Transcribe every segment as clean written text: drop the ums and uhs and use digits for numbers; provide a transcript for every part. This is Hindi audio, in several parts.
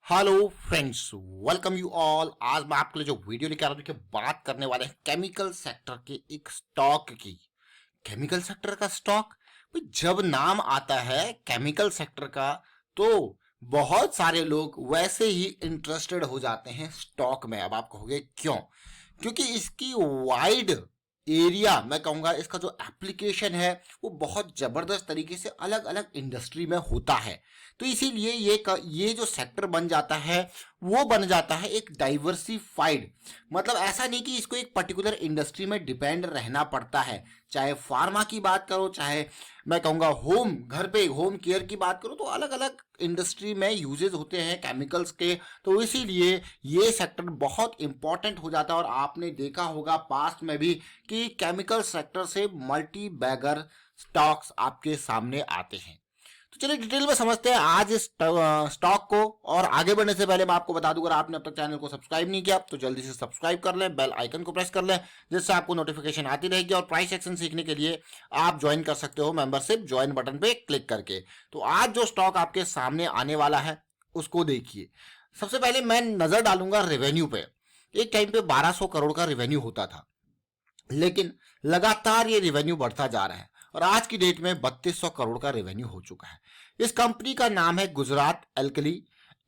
Hello friends, welcome you all. आज मैं आपके लिए जो वीडियो लेकर आ रहा हूँ, देखिए बात करने वाले हैं केमिकल सेक्टर के एक स्टॉक की। केमिकल सेक्टर का स्टॉक भाई, जब नाम आता है केमिकल सेक्टर का तो बहुत सारे लोग वैसे ही इंटरेस्टेड हो जाते हैं स्टॉक में। अब आप कहोगे क्यों? क्योंकि इसकी वाइड एरिया, मैं कहूंगा इसका जो एप्लीकेशन है वो बहुत जबरदस्त तरीके से अलग अलग इंडस्ट्री में होता है। तो इसीलिए ये जो सेक्टर बन जाता है वो बन जाता है एक डाइवर्सिफाइड। मतलब ऐसा नहीं कि इसको एक पर्टिकुलर इंडस्ट्री में डिपेंड रहना पड़ता है। चाहे फार्मा की बात करो, चाहे मैं कहूँगा होम, घर पे होम केयर की बात करो, तो अलग अलग इंडस्ट्री में यूजेस होते हैं केमिकल्स के। तो इसीलिए ये सेक्टर बहुत इंपॉर्टेंट हो जाता है। और आपने देखा होगा पास्ट में भी कि केमिकल सेक्टर से मल्टी बैगर स्टॉक्स आपके सामने आते हैं। तो चलिए डिटेल में समझते हैं आज इस स्टॉक को। और आगे बढ़ने से पहले मैं आपको बता दूं, अगर आपने अब तक चैनल को सब्सक्राइब नहीं किया तो जल्दी से सब्सक्राइब कर लें, बेल आइकन को प्रेस कर लें, जिससे आपको नोटिफिकेशन आती रहेगी। और प्राइस एक्शन सीखने के लिए आप ज्वाइन कर सकते हो मेंबरशिप ज्वाइन बटन पे क्लिक करके। तो आज जो स्टॉक आपके सामने आने वाला है उसको देखिए। सबसे पहले मैं नजर डालूंगा रेवेन्यू पे। एक टाइम पे 1200 करोड़ का रेवेन्यू होता था, लेकिन लगातार ये रेवेन्यू बढ़ता जा रहा है और आज की डेट में 3200 करोड़ का रेवेन्यू हो चुका है। इस कंपनी का नाम है गुजरात अल्कली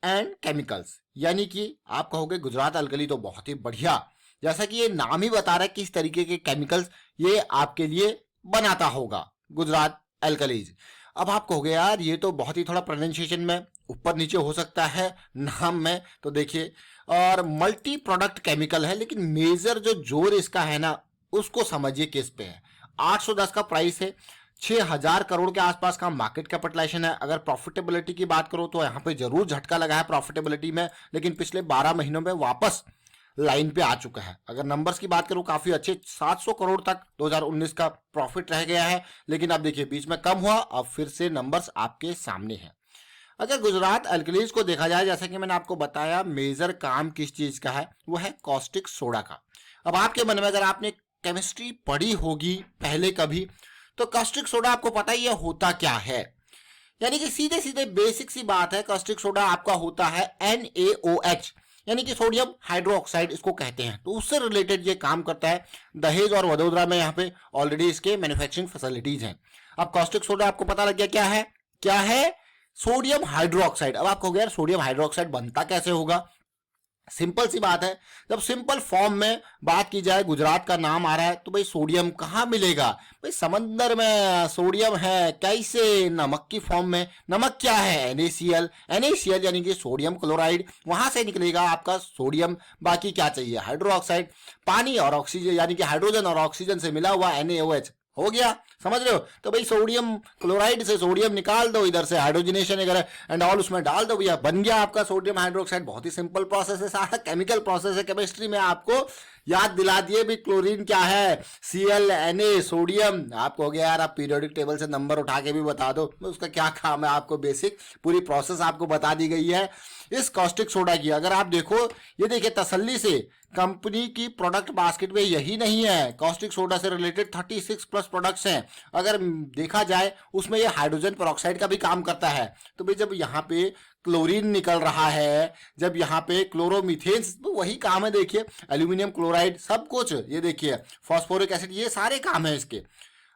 एंड केमिकल्स। यानी कि आप कहोगे गुजरात अल्कली तो बहुत ही बढ़िया, जैसा कि ये नाम ही बता रहा है किस तरीके के केमिकल्स ये आपके लिए बनाता होगा, गुजरात अल्कलीज। अब आप कहोगे यार ये तो बहुत ही थोड़ा प्रोनाउंसिएशन में ऊपर नीचे हो सकता है नाम में, तो देखिए और मल्टी प्रोडक्ट केमिकल है, लेकिन मेजर जो जोर इसका है ना उसको समझिए किस पे है। 810 का प्राइस है, 6000 करोड़ के आसपास का मार्केट कैपिटलाइजेशन है। अगर प्रॉफिटेबिलिटी की बात करो तो यहां पे जरूर झटका लगा है प्रॉफिटेबिलिटी में, लेकिन पिछले 12 महीनों में वापस लाइन पे आ चुका है। अगर नंबर्स की बात करूं काफी अच्छे 700 करोड़ तक 2019 का प्रॉफिट रह गया है, लेकिन अब देखिए बीच में कम हुआ, अब फिर से नंबर्स आपके सामने हैं। अगर गुजरात अल्कलीज को देखा जाए, जैसा कि मैंने आपको बताया मेजर काम किस चीज का है, वो है कॉस्टिक सोडा का। अब आपके मन में अगर आपने केमिस्ट्री पढ़ी होगी पहले कभी, तो कॉस्टिक सोडा आपको पता ही है होता क्या है। यानी कि सीधे सीधे बेसिक सी बात है, कॉस्टिक सोडा आपका होता है NaOH, यानी कि सोडियम हाइड्रोक्साइड इसको कहते हैं। तो उससे रिलेटेड ये काम करता है। दहेज और वडोदरा में यहाँ पे ऑलरेडी इसके मैन्युफैक्चरिंग फैसिलिटीज हैं। अब कॉस्टिक सोडा आपको पता लग गया क्या है, क्या है? Sodium hydroxide. अब आप कहोगे यार सोडियम हाइड्रोक्साइड बनता कैसे होगा? सिंपल सी बात है, जब सिंपल फॉर्म में बात की जाए, गुजरात का नाम आ रहा है तो भाई सोडियम कहाँ मिलेगा? भाई समंदर में सोडियम है, कैसे? नमक की फॉर्म में। नमक क्या है? NaCl। NaCl यानी कि सोडियम क्लोराइड, वहां से निकलेगा आपका सोडियम। बाकी क्या चाहिए? हाइड्रोक्साइड, पानी और ऑक्सीजन, यानी कि हाइड्रोजन और ऑक्सीजन से मिला हुआ NaOH हो गया। समझ रहे हो? तो भाई सोडियम क्लोराइड से सोडियम निकाल दो, इधर से हाइड्रोजनेशन वगैरह एंड ऑल उसमें डाल दो, भैया बन गया आपका सोडियम हाइड्रोक्साइड। बहुत ही सिंपल प्रोसेस है, सारा केमिकल प्रोसेस है। केमिस्ट्री में आपको याद दिला दिए भी क्लोरीन क्या है, Cl Na सोडियम। आपको हो गया यार, आप पीरियोडिक टेबल से नंबर उठा के भी बता दो, उसका क्या काम है, आपको बेसिक पूरी प्रोसेस आपको बता दी गई है। इस कॉस्टिक सोडा की अगर आप देखो, ये देखिए तसल्ली से कंपनी की प्रोडक्ट बास्केट में यही नहीं है, कॉस्टिक सोडा से रिलेटेड 36 प्लस प्रोडक्ट्स हैं। अगर देखा जाए उसमें ये हाइड्रोजन पेरोक्साइड का भी काम करता है। तो भाई जब यहाँ पे क्लोरीन निकल रहा है, जब यहाँ पे क्लोरोमीथेन, तो वही काम है। देखिए एल्यूमिनियम क्लोराइड, सब कुछ ये देखिए, फॉस्फोरिक एसिड, ये सारे काम है इसके।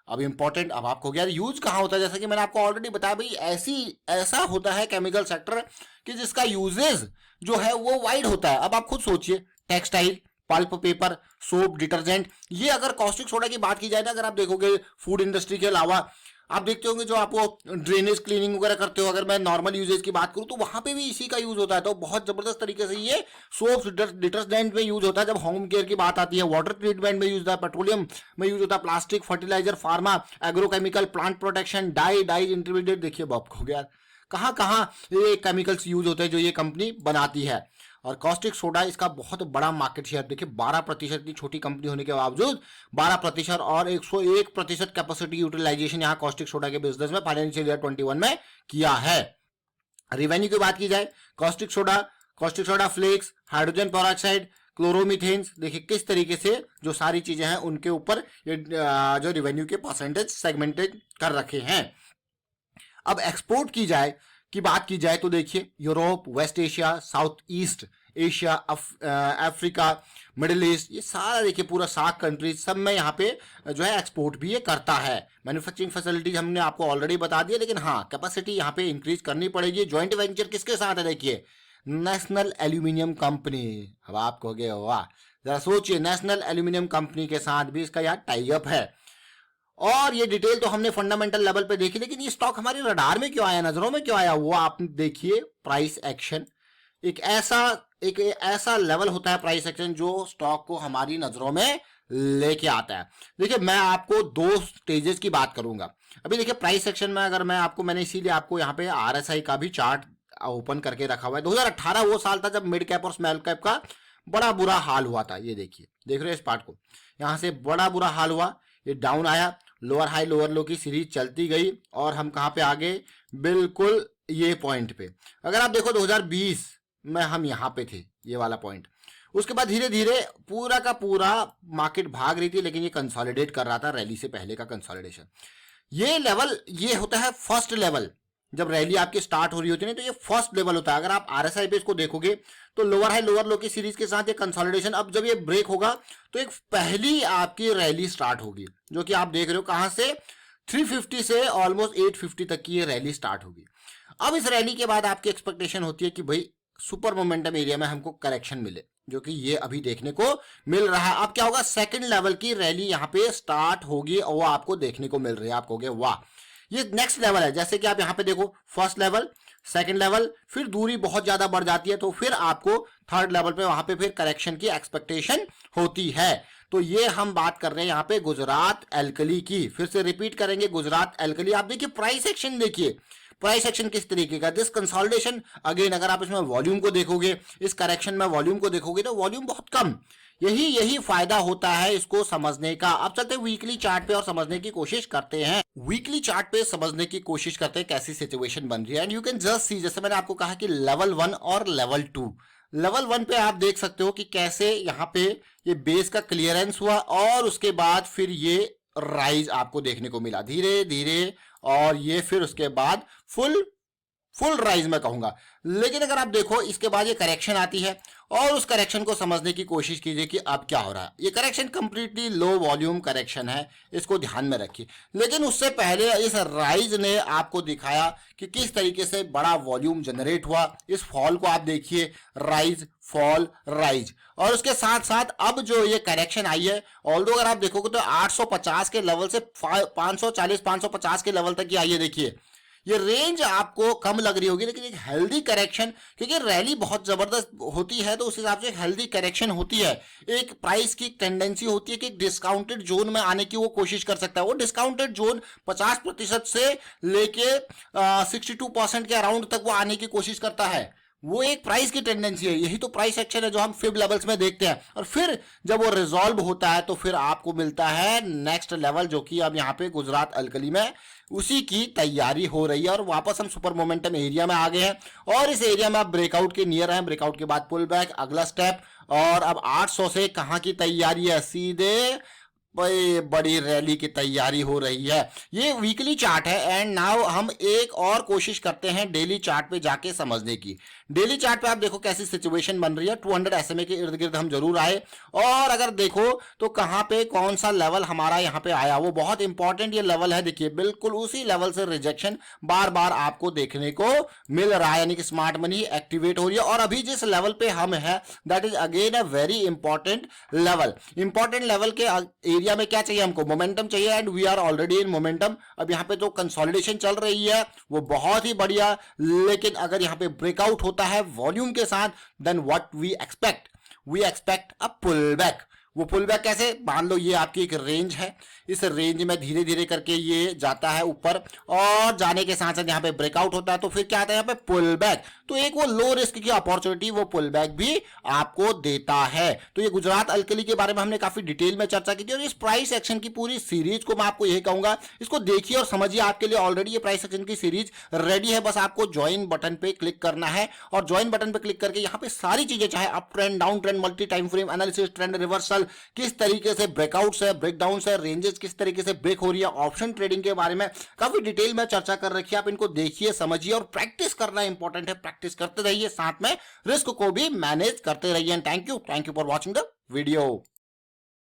अब इंपॉर्टेंट, अब आपको यार यूज कहाँ होता है, जैसा कि मैंने आपको ऑलरेडी बताया भाई ऐसा होता है केमिकल सेक्टर कि जिसका यूजेज जो है वो वाइड होता है। अब आप खुद सोचिए, textile, pulp paper, soap, detergent, ये अगर कॉस्टिक सोडा की बात की जाए ना, अगर आप देखोगे फूड इंडस्ट्री के अलावा आप देखते होंगे जो आप वो ड्रेनेज क्लीनिंग वगैरह करते हो, अगर मैं नॉर्मल यूजेज की बात करूं तो वहां पे भी इसी का यूज होता है। तो बहुत जबरदस्त तरीके से ये सोप डिटर्जेंट में यूज होता है। जब होम केयर की बात आती है, वाटर ट्रीटमेंट में यूज होता है, पेट्रोलियम में यूज होता है, plastic, fertiliser, pharma, agrochemical, plant protection, dyes intermediate. देखिए बाप हो गया, कहाँ कहाँ ये केमिकल्स यूज होते हैं जो ये कंपनी बनाती है। और कॉस्टिक सोडा इसका बहुत बड़ा मार्केट शेयर देखिए, 12%। इतनी छोटी कंपनी होने के बावजूद 12% और 101% कैपेसिटी यूटिलाइजेशन यहाँ कॉस्टिक सोडा के बिजनेस में फाइनेंशियल ईयर 21 में किया है। रेवेन्यू की बात की जाए, caustic soda flakes, hydrogen peroxide, chloromethanes, देखिए किस तरीके से जो सारी चीजें हैं उनके ऊपर जो रेवेन्यू के परसेंटेज सेगमेंटेड कर रखे हैं। अब एक्सपोर्ट की जाए की बात की जाए तो देखिए Europe, West Asia, South East Asia, Africa, Middle East, ये सारा देखिए पूरा 7 कंट्रीज सब में यहाँ पे जो है एक्सपोर्ट भी ये करता है। मैन्युफैक्चरिंग फैसिलिटीज हमने आपको ऑलरेडी बता दिया, लेकिन हाँ कैपेसिटी यहाँ पे इंक्रीज करनी पड़ेगी। ज्वाइंट वेंचर किसके साथ है देखिए, नेशनल एल्यूमिनियम कंपनी। अब आप कहोगे वाह, जरा सोचिए, नेशनल एल्यूमिनियम कंपनी के साथ भी इसका यार टाई अप है। और ये डिटेल तो हमने फंडामेंटल लेवल पे देखी, लेकिन ये स्टॉक हमारे रडार में क्यों आया, नजरों में क्यों आया, वो आप देखिए प्राइस एक्शन। एक ऐसा लेवल होता है प्राइस एक्शन जो स्टॉक को हमारी नजरों में लेके आता है। देखिए मैं आपको 2 स्टेजेस की बात करूंगा। अभी देखिए प्राइस एक्शन में अगर मैंने इसीलिए आपको यहाँ पे आरएसआई का भी चार्ट ओपन करके रखा हुआ है। 2018 वो साल था जब मिड कैप और स्मॉल कैप का बड़ा बुरा हाल हुआ था। ये देखिए, देख रहे हो इस पार्ट को, यहां से बड़ा बुरा हाल हुआ, ये डाउन आया, लोअर हाई लोअर लो की सीरीज चलती गई और हम कहां पे आ गए, बिल्कुल ये पॉइंट पे। अगर आप देखो 2020 में हम यहां पे थे, ये वाला पॉइंट। उसके बाद धीरे धीरे पूरा का पूरा मार्केट भाग रही थी, लेकिन ये कंसोलिडेट कर रहा था, रैली से पहले का कंसोलिडेशन। ये लेवल ये होता है फर्स्ट लेवल। जब रैली आपकी स्टार्ट हो रही होती है तो ये फर्स्ट लेवल होता है। अगर आप आरएसआई पे इसको देखोगे तो लोअर हाई लोअर लो की सीरीज के साथ ये कंसोलिडेशन, अब जब ये ब्रेक होगा तो एक पहली आपकी रैली स्टार्ट होगी, जो कि आप देख रहे हो कहां से, 350 से ऑलमोस्ट 850 तक की ये रैली स्टार्ट होगी। अब इस रैली के बाद आपकी एक्सपेक्टेशन होती है कि भाई सुपर मोमेंटम एरिया में हमको करेक्शन मिले, जो कि ये अभी देखने को मिल रहा है। अब क्या होगा, सेकंड लेवल की रैली यहाँ पे स्टार्ट होगी और वो आपको देखने को मिल रही है। आप कहोगे वाह, ये नेक्स्ट लेवल है। जैसे कि आप यहाँ पे देखो, फर्स्ट लेवल, सेकंड लेवल, फिर दूरी बहुत ज्यादा बढ़ जाती है तो फिर आपको थर्ड लेवल पे वहां पे फिर करेक्शन की एक्सपेक्टेशन होती है। तो ये हम बात कर रहे हैं यहाँ पे गुजरात एल्कली की। फिर से रिपीट करेंगे, गुजरात एल्कली। आप देखिए प्राइस एक्शन, देखिए प्राइस एक्शन किस तरीके का, दिस कंसोलिडेशन अगेन। अगर आप इसमें वॉल्यूम को देखोगे, इस करेक्शन में वॉल्यूम को देखोगे तो वॉल्यूम बहुत कम। यही फायदा होता है इसको समझने का। अब चलते हैं वीकली चार्ट पे और समझने की कोशिश करते हैं। वीकली चार्ट पे समझने की कोशिश करते हैं कैसी सिचुएशन बन रही है। And you can just see, जैसे मैंने आपको कहा कि लेवल 1 और लेवल 2। लेवल 1 पे आप देख सकते हो कि कैसे यहाँ पे ये बेस का क्लियरेंस हुआ और उसके बाद फिर ये राइज आपको देखने को मिला धीरे धीरे, और ये फिर उसके बाद फुल राइज मैं कहूंगा। लेकिन अगर आप देखो इसके बाद ये करेक्शन आती है और उस करेक्शन को समझने की कोशिश कीजिए कि अब क्या हो रहा है। ये correction completely low volume correction है, इसको ध्यान में रखिए। लेकिन उससे पहले इस राइज ने आपको दिखाया कि किस तरीके से बड़ा वॉल्यूम जनरेट हुआ। इस फॉल को आप देखिए, राइज फॉल राइज, और उसके साथ साथ अब जो ये करेक्शन आई है, ऑल्दो अगर आप देखोगे तो 850 के लेवल से 540 550 के लेवल तक की आई है। देखिए ये रेंज आपको कम लग रही होगी, लेकिन एक हेल्दी करेक्शन, क्योंकि रैली बहुत जबरदस्त होती है तो उस हिसाब से एक हेल्दी करेक्शन होती है। एक प्राइस की टेंडेंसी होती है कि डिस्काउंटेड जोन में आने की वो कोशिश कर सकता है। वो डिस्काउंटेड जोन 50% से लेके 62% के अराउंड तक वो आने की कोशिश करता है। वो एक प्राइस की टेंडेंसी है। यही तो प्राइस एक्शन है जो हम फिब लेवल्स में देखते हैं। और फिर जब वो रिजॉल्व होता है तो फिर आपको मिलता है नेक्स्ट लेवल, जो कि अब यहाँ पे गुजरात अल्कली में उसी की तैयारी हो रही है। और वापस हम सुपर मोमेंटम एरिया में आ गए हैं और इस एरिया में आप ब्रेकआउट के नियर हैं। ब्रेकआउट के बाद पुल बैक, अगला स्टेप, और अब 800 से कहां की तैयारी है, सीधे बड़ी रैली की तैयारी हो रही है। ये वीकली चार्ट है। एंड नाउ हम एक और कोशिश करते हैं डेली चार्ट पे जाके समझने की। डेली चार्ट पे आप देखो कैसी सिचुएशन बन रही है। 200 SMA के इर्द गिर्द हम जरूर आए, और अगर देखो तो कहां पे कौन सा लेवल हमारा यहाँ पे आया, वो बहुत इंपॉर्टेंट ये लेवल है। देखिए बिल्कुल उसी लेवल से रिजेक्शन बार बार आपको देखने को मिल रहा है, यानी कि स्मार्ट मनी एक्टिवेट हो रही है। और अभी जिस लेवल पे हम है, that is again a very important level. Important level के एरिया में क्या चाहिए हमको, मोमेंटम चाहिए, and we are already in momentum. अब यहाँ पे जो कंसोलिडेशन चल रही है वो बहुत ही बढ़िया, लेकिन अगर यहाँ पे ब्रेकआउट होता है वॉल्यूम के साथ, then what we expect a pull back. वो पुल बैक कैसे, मान लो ये आपकी एक रेंज है, इस रेंज में धीरे धीरे करके ये जाता है ऊपर, और जाने के साथ साथ यहाँ पे ब्रेकआउट होता है तो फिर क्या आता है यहाँ पे पुल बैक। तो एक वो लो रिस्क की अपॉर्चुनिटी वो पुल बैक भी आपको देता है। तो ये गुजरात अल्कली के बारे में हमने काफी डिटेल में चर्चा की थी, और इस प्राइस एक्शन की पूरी सीरीज को मैं आपको यही कहूंगा, इसको देखिए और समझिए। आपके लिए ऑलरेडी ये प्राइस एक्शन की सीरीज रेडी है, बस आपको ज्वाइन बटन पे क्लिक करना है, और ज्वाइन बटन पे क्लिक करके यहाँ पे सारी चीजें, चाहे up trend, down trend, multi time frame analysis, trend reversal, candle किस तरीके से ब्रेकआउट्स है, ब्रेकडाउन है, रेंजेस किस तरीके से ब्रेक हो रही है, ऑप्शन ट्रेडिंग के बारे में काफी डिटेल में चर्चा कर रखी है। आप इनको देखिए, समझिए और प्रैक्टिस करना इंपॉर्टेंट है। प्रैक्टिस करते रहिए, साथ में रिस्क को भी मैनेज करते रहिए। Thank you for watching the video.